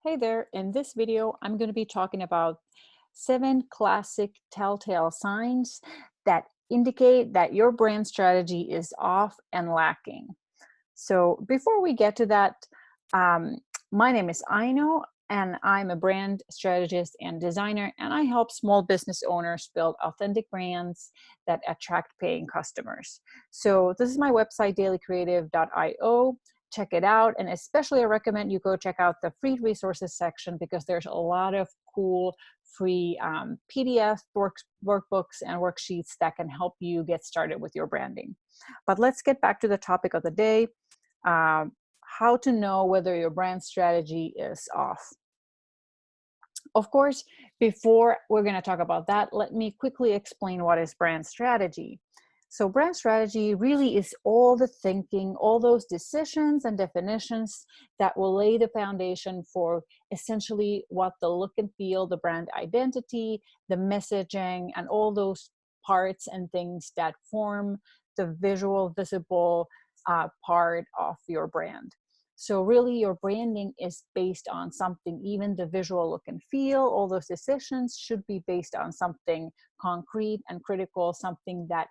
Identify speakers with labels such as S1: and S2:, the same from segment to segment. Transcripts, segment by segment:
S1: Hey there, in this video, I'm going to be talking about 7 classic telltale signs that indicate that your brand strategy is off and lacking. So before we get to that, um, my name is Aino, and I'm a brand strategist and designer, and I help small business owners build authentic brands that attract paying customers. So this is my website, dailycreative.io. Check it out, and especially I recommend you go check out the free resources section because there's a lot of cool free PDF workbooks and worksheets that can help you get started with your branding. But let's get back to the topic of the day, um, how to know whether your brand strategy is off. Of course, before we're going to talk about that, let me quickly explain what is brand strategy. So brand strategy really is all the thinking, all those decisions and definitions that will lay the foundation for essentially what the look and feel, the brand identity, the messaging, and all those parts and things that form the visual, visible part of your brand. So really your branding is based on something, even the visual look and feel, all those decisions should be based on something concrete and critical, something that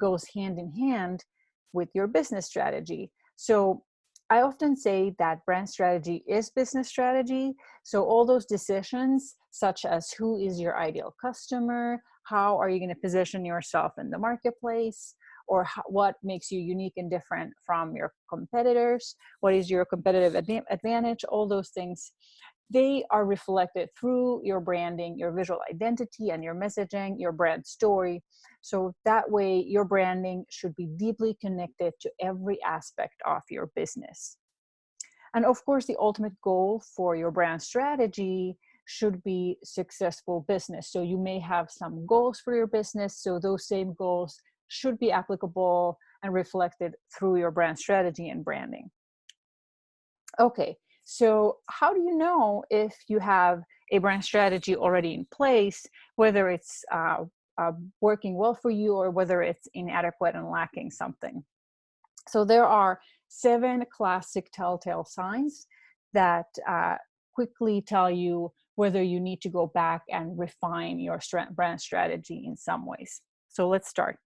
S1: goes hand in hand with your business strategy. So I often say that brand strategy is business strategy. So all those decisions, such as who is your ideal customer, how are you going to position yourself in the marketplace, or what makes you unique and different from your competitors, what is your competitive advantage, all those things, they are reflected through your branding, your visual identity, and your messaging, your brand story. So that way your branding should be deeply connected to every aspect of your business. And of course, the ultimate goal for your brand strategy should be successful business. So you may have some goals for your business. So those same goals should be applicable and reflected through your brand strategy and branding. Okay, so how do you know if you have a brand strategy already in place, whether it's working well for you or whether it's inadequate and lacking something? So there are 7 classic telltale signs that quickly tell you whether you need to go back and refine your brand strategy in some ways. So let's start.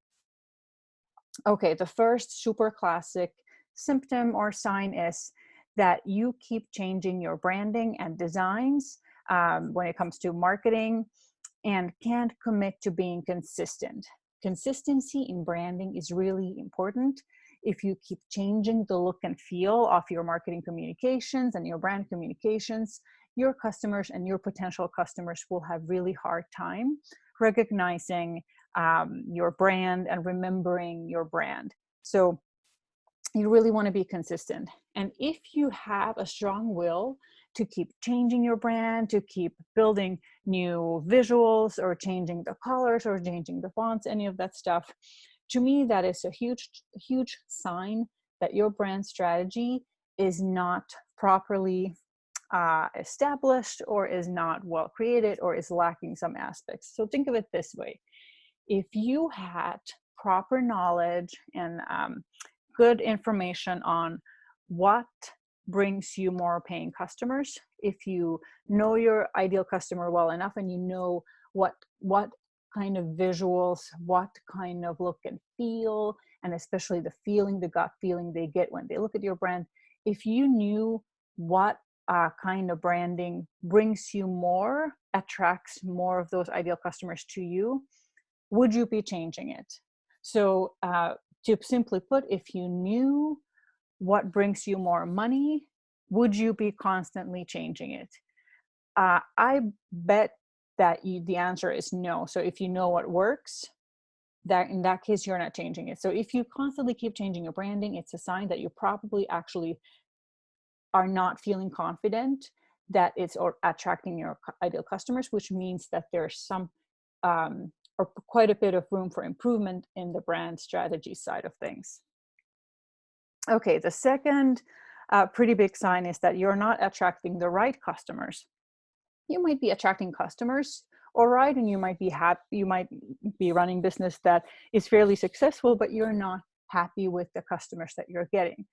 S1: Okay, the first super classic symptom or sign is that you keep changing your branding and designs when it comes to marketing and can't commit to being consistent. Consistency in branding is really important. If you keep changing the look and feel of your marketing communications and your brand communications, your customers and your potential customers will have really hard time recognizing your brand and remembering your brand. So you really want to be consistent. And if you have a strong will to keep changing your brand, to keep building new visuals or changing the colors or changing the fonts, any of that stuff, to me, that is a huge sign that your brand strategy is not properly established or is not well created or is lacking some aspects. So think of it this way. If you had proper knowledge and good information on what brings you more paying customers, if you know your ideal customer well enough and you know what kind of visuals, what kind of look and feel, and especially the feeling, the gut feeling they get when they look at your brand, if you knew what kind of branding brings you more, attracts more of those ideal customers to you, would you be changing it? So to simply put, if you knew what brings you more money, would you be constantly changing it? I bet that the answer is no. So if you know what works, that in that case, you're not changing it. So if you constantly keep changing your branding, it's a sign that you probably actually are not feeling confident that it's attracting your ideal customers, which means that there's some or quite a bit of room for improvement in the brand strategy side of things. Okay, the second pretty big sign is that you're not attracting the right customers. You might be attracting customers, all right, and you might be running business that is fairly successful, but you're not happy with the customers that you're getting.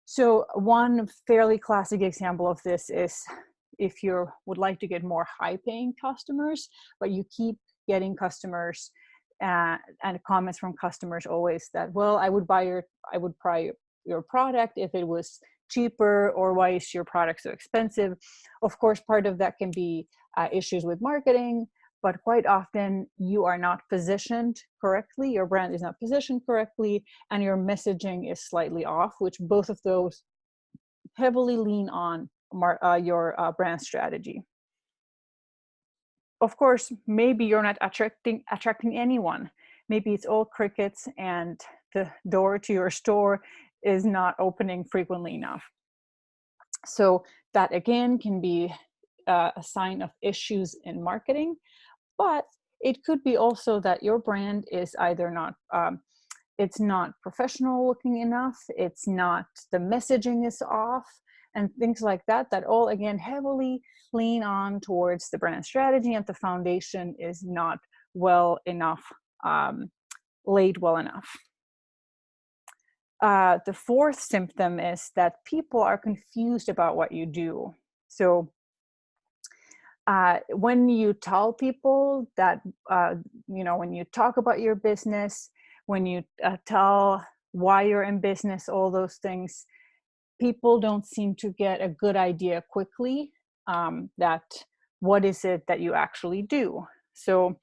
S1: So one fairly classic example of this is if you would like to get more high paying customers, but you keep getting customers and comments from customers always that, well, I would buy your product if it was cheaper, or why is your product so expensive? Of course, part of that can be issues with marketing, but quite often you are not positioned correctly, your brand is not positioned correctly, and your messaging is slightly off, which both of those heavily lean on your brand strategy. Of course, maybe you're not attracting anyone. Maybe it's all crickets and the door to your store is not opening frequently enough. So that again can be a sign of issues in marketing, but it could be also that your brand is either not it's not professional looking enough, it's not, the messaging is off, and things like that, that all again heavily lean on towards the brand strategy, and the foundation is not well enough, laid well enough. The fourth symptom is that people are confused about what you do. So when you tell people that, when you talk about your business, when you tell why you're in business, all those things, people don't seem to get a good idea quickly that what is it that you actually do. So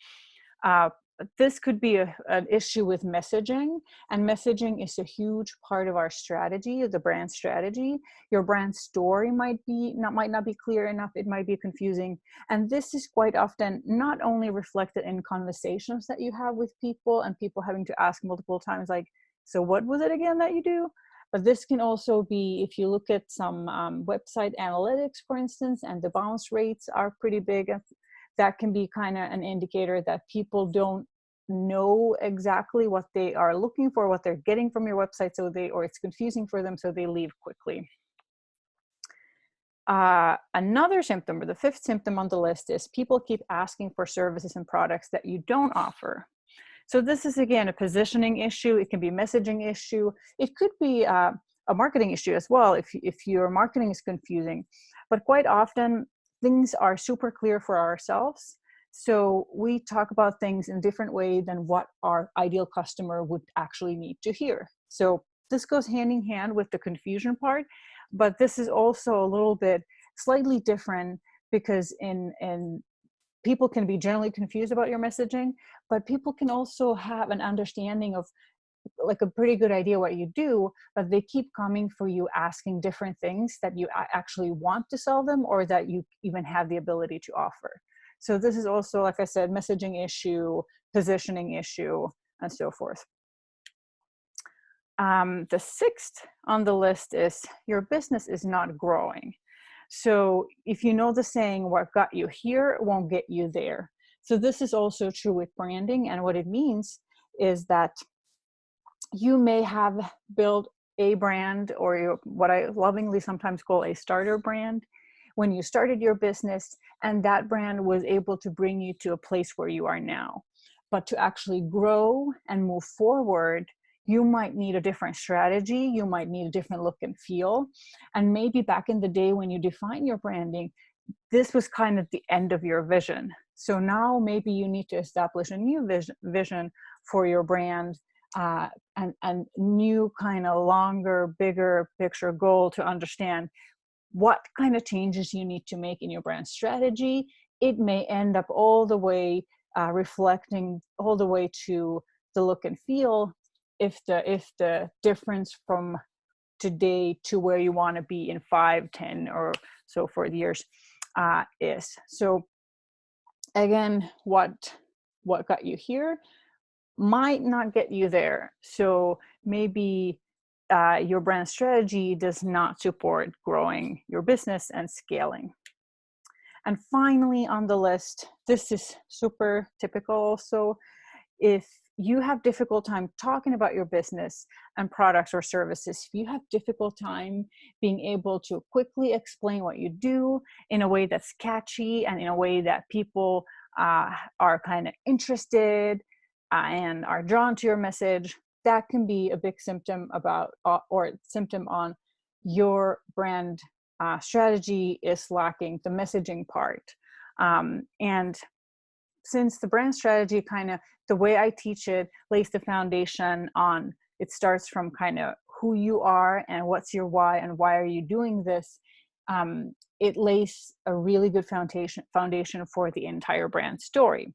S1: this could be an issue with messaging, and messaging is a huge part of our strategy, the brand strategy. Your brand story might not be clear enough, it might be confusing, and this is quite often not only reflected in conversations that you have with people and people having to ask multiple times, like, so what was it again that you do? But this can also be, if you look at some website analytics, for instance, and the bounce rates are pretty big, that can be kind of an indicator that people don't know exactly what they are looking for, what they're getting from your website, or it's confusing for them, so they leave quickly. Another symptom, or the fifth symptom on the list, is people keep asking for services and products that you don't offer. So this is, again, a positioning issue. It can be a messaging issue. It could be a marketing issue as well if your marketing is confusing. But quite often, things are super clear for ourselves. So we talk about things in a different way than what our ideal customer would actually need to hear. So this goes hand in hand with the confusion part, but this is also a little bit slightly different, because in people can be generally confused about your messaging, but people can also have an understanding of, like, a pretty good idea what you do, but they keep coming for you asking different things that you actually want to sell them, or that you even have the ability to offer. So this is also, like I said, messaging issue, positioning issue, and so forth. The sixth on the list is your business is not growing. So if you know the saying, what got you here won't get you there. So this is also true with branding, and what it means is that you may have built a brand, or what I lovingly sometimes call a starter brand, when you started your business, and that brand was able to bring you to a place where you are now. But to actually grow and move forward, you might need a different strategy, you might need a different look and feel. And maybe back in the day when you define your branding, this was kind of the end of your vision. So now maybe you need to establish a new vision for your brand, and new kind of longer, bigger picture goal to understand what kind of changes you need to make in your brand strategy. It may end up all the way reflecting all the way to the look and feel, if the difference from today to where you want to be in 5, 10, or so forth years is. So again, what got you here might not get you there. So maybe your brand strategy does not support growing your business and scaling. And finally on the list, this is super typical also, if you have difficult time talking about your business and products or services, if you have difficult time being able to quickly explain what you do in a way that's catchy and in a way that people are kind of interested and are drawn to your message, that can be a big symptom about, or symptom on your brand strategy is lacking, the messaging part. And since the brand strategy kind of, the way I teach it, lays the foundation on, it starts from kind of who you are and what's your why and why are you doing this. It lays a really good foundation for the entire brand story.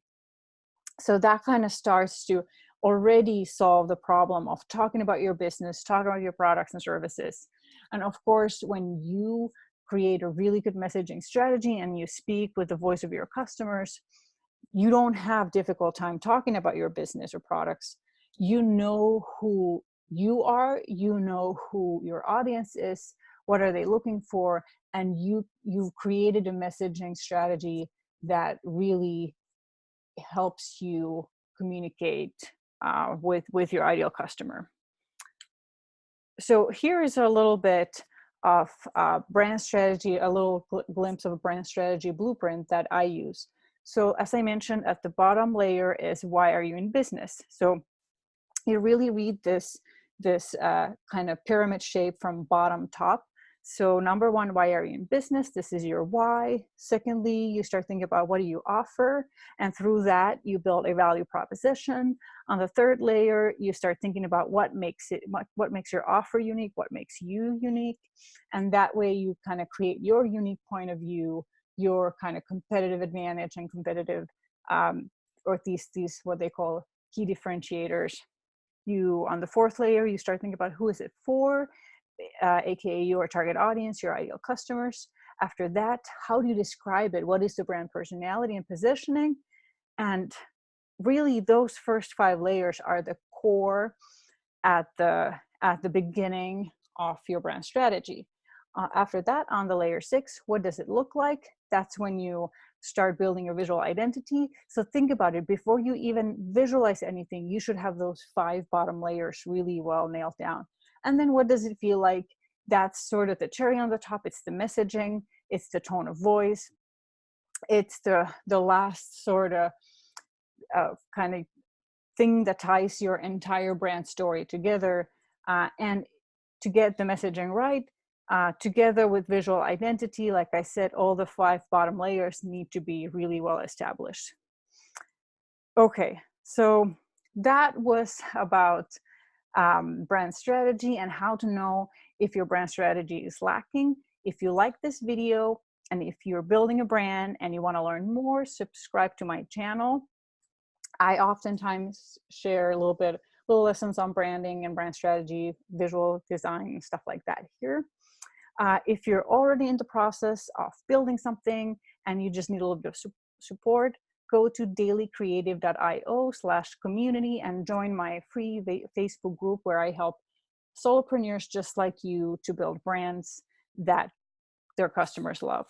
S1: So that kind of starts to already solve the problem of talking about your business, talking about your products and services. And of course, when you create a really good messaging strategy and you speak with the voice of your customers, you don't have difficult time talking about your business or products. You know who you are, you know who your audience is, what are they looking for, and you've created a messaging strategy that really helps you communicate with your ideal customer. So here is a little bit of brand strategy, a little glimpse of a brand strategy blueprint that I use. So as I mentioned, at the bottom layer is why are you in business? So you really read this kind of pyramid shape from bottom top. So number one, why are you in business? This is your why. Secondly, you start thinking about what do you offer? And through that, you build a value proposition. On the third layer, you start thinking about what makes your offer unique, what makes you unique. And that way you kind of create your unique point of view, your kind of competitive advantage and competitive, or these what they call key differentiators. You, on the fourth layer, you start thinking about who is it for, aka your target audience, your ideal customers. After that, how do you describe it? What is the brand personality and positioning? And really, those first 5 layers are the core at the beginning of your brand strategy. After that, on the layer 6, what does it look like? That's when you start building your visual identity. So think about it, before you even visualize anything, you should have those 5 bottom layers really well nailed down. And then what does it feel like? That's sort of the cherry on the top. It's the messaging, it's the tone of voice, it's the last sort of kind of thing that ties your entire brand story together. And to get the messaging right, together with visual identity, like I said, all the 5 bottom layers need to be really well established. Okay, so that was about brand strategy and how to know if your brand strategy is lacking. If you like this video and if you're building a brand and you want to learn more, subscribe to my channel. I oftentimes share little lessons on branding and brand strategy, visual design, stuff like that here. If you're already in the process of building something and you just need a little bit of support, go to dailycreative.io/community and join my free Facebook group where I help solopreneurs just like you to build brands that their customers love.